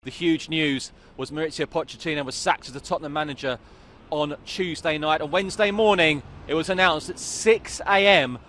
The huge news was Maurizio Pochettino was sacked as the Tottenham manager on Tuesday night. On Wednesday morning, it was announced at 6 a.m.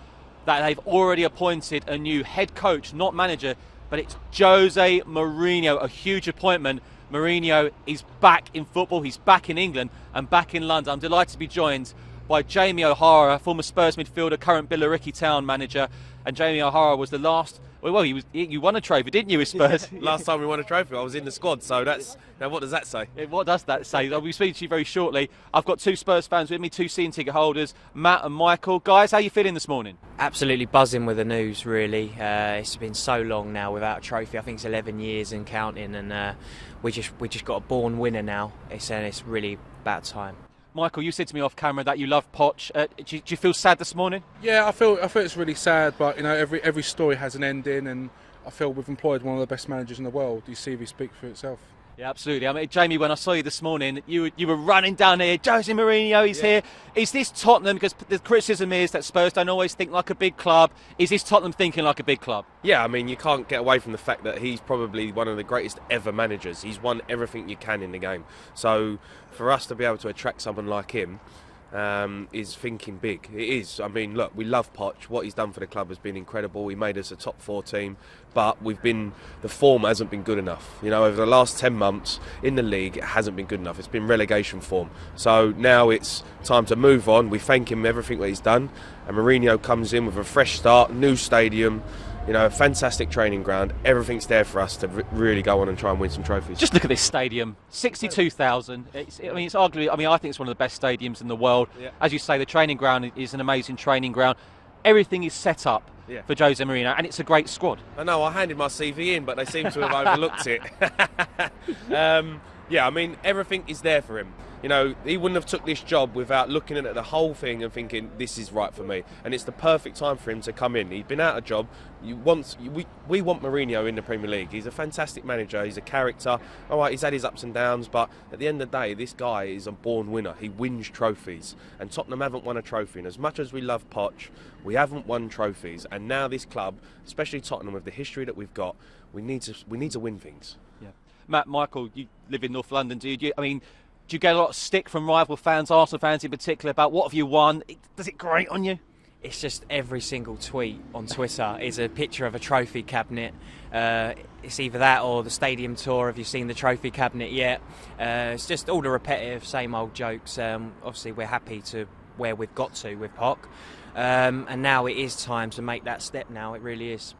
that they've already appointed a new head coach, not manager, but it's Jose Mourinho, a huge appointment. Mourinho is back in football, he's back in England and back in London. I'm delighted to be joined by Jamie O'Hara, former Spurs midfielder, current Billericay Town manager. And Jamie O'Hara was the last... Well, you won a trophy, didn't you, with Spurs? Last time we won a trophy, I was in the squad, so that's... Now, what does that say? What does that say? I'll be speaking to you very shortly. I've got two Spurs fans with me, two season ticket holders, Matt and Michael. Guys, how are you feeling this morning? Absolutely buzzing with the news, really. It's been so long now without a trophy. I think it's 11 years and counting, and we just got a born winner now. It's really about time. Michael, you said to me off camera that you love Poch. Do you feel sad this morning? Yeah, I feel it's really sad, but you know, every story has an ending, and I feel we've employed one of the best managers in the world. The CV speaks for itself. Yeah, absolutely. I mean, Jamie, when I saw you this morning, you were running down here. Jose Mourinho, he's here. Is this Tottenham? Because the criticism is that Spurs don't always think like a big club. Is this Tottenham thinking like a big club? Yeah, I mean, you can't get away from the fact that he's probably one of the greatest ever managers. He's won everything you can in the game. So for us to be able to attract someone like him is thinking big. It is. I mean, look, we love Poch. What he's done for the club has been incredible. He made us a top 4 team, but the form hasn't been good enough. You know, over the last 10 months in the league, it hasn't been good enough. It's been relegation form. So now it's time to move on. We thank him for everything that he's done, and Mourinho comes in with a fresh start, new stadium, you know, a fantastic training ground. Everything's there for us to really go on and try and win some trophies. Just look at this stadium, 62,000. It's arguably. I mean, I think it's one of the best stadiums in the world. Yeah. As you say, the training ground is an amazing training ground. Everything is set up for Jose Mourinho, and it's a great squad. I know. I handed my CV in, but they seem to have overlooked it. Yeah, I mean, everything is there for him. You know, he wouldn't have took this job without looking at the whole thing and thinking, this is right for me. And it's the perfect time for him to come in. He'd been out of job. We want Mourinho in the Premier League. He's a fantastic manager. He's a character. All right, he's had his ups and downs, but at the end of the day, this guy is a born winner. He wins trophies. And Tottenham haven't won a trophy. And as much as we love Poch, we haven't won trophies. And now this club, especially Tottenham, with the history that we've got, we need to win things. Yeah. Matt, Michael, you live in North London, do you? I mean, do you get a lot of stick from rival fans, Arsenal fans in particular, about what have you won? Does it grate on you? It's just every single tweet on Twitter is a picture of a trophy cabinet. It's either that or the stadium tour. Have you seen the trophy cabinet yet? It's just all the repetitive, same old jokes. Obviously, we're happy to where we've got to with Poch. And now it is time to make that step now. It really is.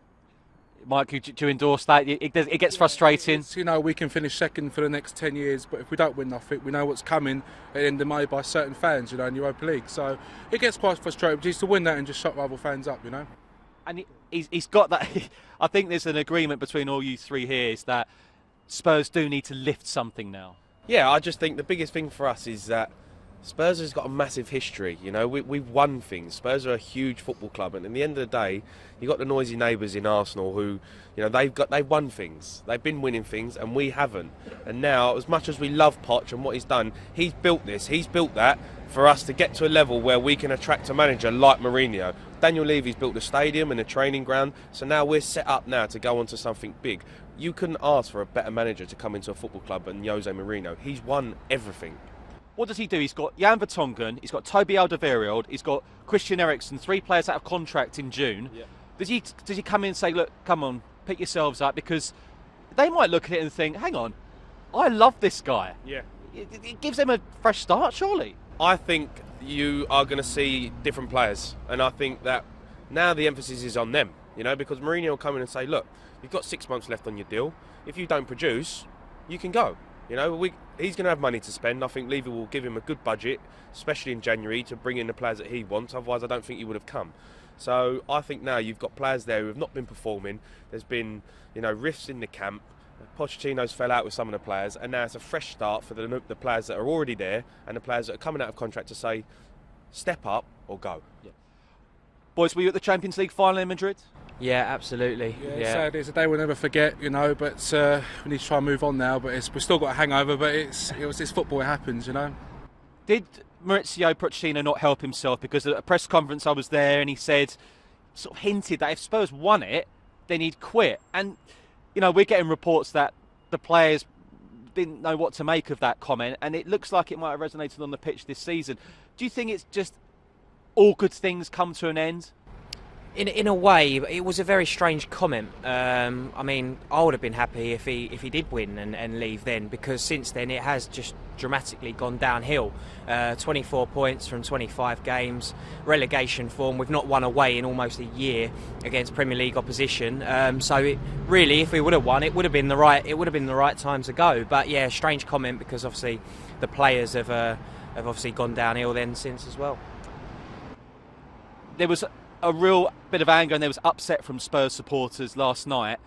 Mike, do you endorse that? It gets frustrating. You know, we can finish second for the next 10 years, but if we don't win nothing, we know what's coming at the end of May by certain fans, you know, in the Europa League. So it gets quite frustrating. But he's to win that and just shut rival fans up, you know. And he's got that. I think there's an agreement between all you three here is that Spurs do need to lift something now. Yeah, I just think the biggest thing for us is that Spurs has got a massive history. You know, we've won things. Spurs are a huge football club, and at the end of the day, you've got the noisy neighbours in Arsenal who, you know, they've won things. They've been winning things, and we haven't. And now, as much as we love Poch and what he's done, he's built this. He's built that for us to get to a level where we can attract a manager like Mourinho. Daniel Levy's built the stadium and the training ground, so now we're set up now to go on to something big. You couldn't ask for a better manager to come into a football club than Jose Mourinho. He's won everything. What does he do? He's got Jan Vertonghen, he's got Toby Alderweireld, he's got Christian Eriksen, 3 players out of contract in June. Yeah. Does he come in and say, look, come on, pick yourselves up? Because they might look at it and think, hang on, I love this guy. Yeah. It gives them a fresh start, surely. I think you are going to see different players, and I think that now the emphasis is on them, you know, because Mourinho will come in and say, look, you've got 6 months left on your deal. If you don't produce, you can go. You know, he's going to have money to spend. I think Levy will give him a good budget, especially in January, to bring in the players that he wants. Otherwise, I don't think he would have come. So I think now you've got players there who have not been performing. There's been, you know, rifts in the camp. Pochettino's fell out with some of the players, and now it's a fresh start for the players that are already there and the players that are coming out of contract to say, step up or go. Yeah. Boys, were you at the Champions League final in Madrid? Yeah, absolutely. Yeah. It's a day we'll never forget, you know, but we need to try and move on now. But we've still got a hangover, but it's football, it happens, you know. Did Maurizio Pochettino not help himself? Because at a press conference I was there and he said, sort of hinted that if Spurs won it, then he'd quit. And, you know, we're getting reports that the players didn't know what to make of that comment, and it looks like it might have resonated on the pitch this season. Do you think it's just all good things come to an end? In a way, it was a very strange comment. I mean, I would have been happy if he did win and leave then, because since then it has just dramatically gone downhill. 24 points from 25 games, relegation form. We've not won away in almost a year against Premier League opposition. So it, really, if we would have won, it would have been the right time to go. But yeah, strange comment, because obviously the players have obviously gone downhill then since as well. There was a real bit of anger and there was upset from Spurs supporters last night,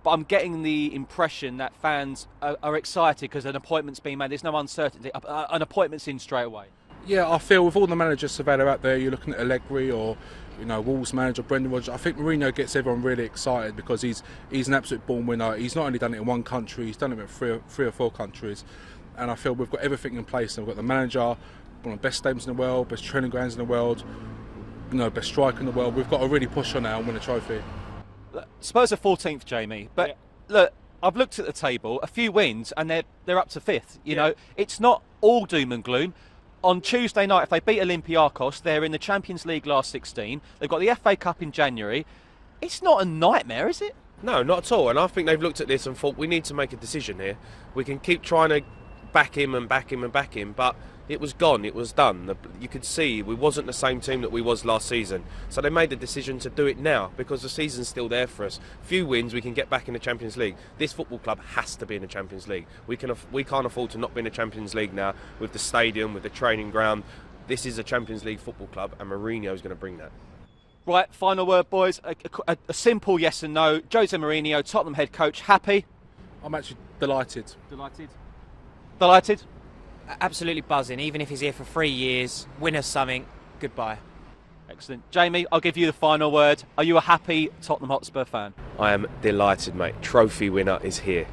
but I'm getting the impression that fans are excited because an appointment's been made. There's no uncertainty. An appointment's in straight away. Yeah, I feel with all the managers Savannah out there, you're looking at Allegri or Wolves manager Brendan Rodgers. I think Mourinho gets everyone really excited because he's an absolute born winner. He's not only done it in one country, he's done it in three or four countries, and I feel we've got everything in place. And we've got the manager, one of the best stadiums in the world, best training grounds in the world, best striker in the world. We've got to really push on now and win a trophy. Spurs are 14th, Jamie, but look, I've looked at the table, a few wins and they're up to 5th. You know, it's not all doom and gloom. On Tuesday night, if they beat Olympiacos, they're in the Champions League last 16. They've got the FA Cup in January. It's not a nightmare, is it? No, not at all. And I think they've looked at this and thought, we need to make a decision here. We can keep trying to back him, but it was gone, it was done. You could see we wasn't the same team that we was last season. So they made the decision to do it now because the season's still there for us. Few wins, we can get back in the Champions League. This football club has to be in the Champions League. We can't afford to not be in the Champions League now with the stadium, with the training ground. This is a Champions League football club and Mourinho's going to bring that. Right, final word, boys. A simple yes and no. Jose Mourinho, Tottenham head coach, happy? I'm actually delighted. Delighted? Absolutely buzzing. Even if he's here for 3 years, win us something, goodbye. Excellent. Jamie, I'll give you the final word. Are you a happy Tottenham Hotspur fan? I am delighted, mate. Trophy winner is here.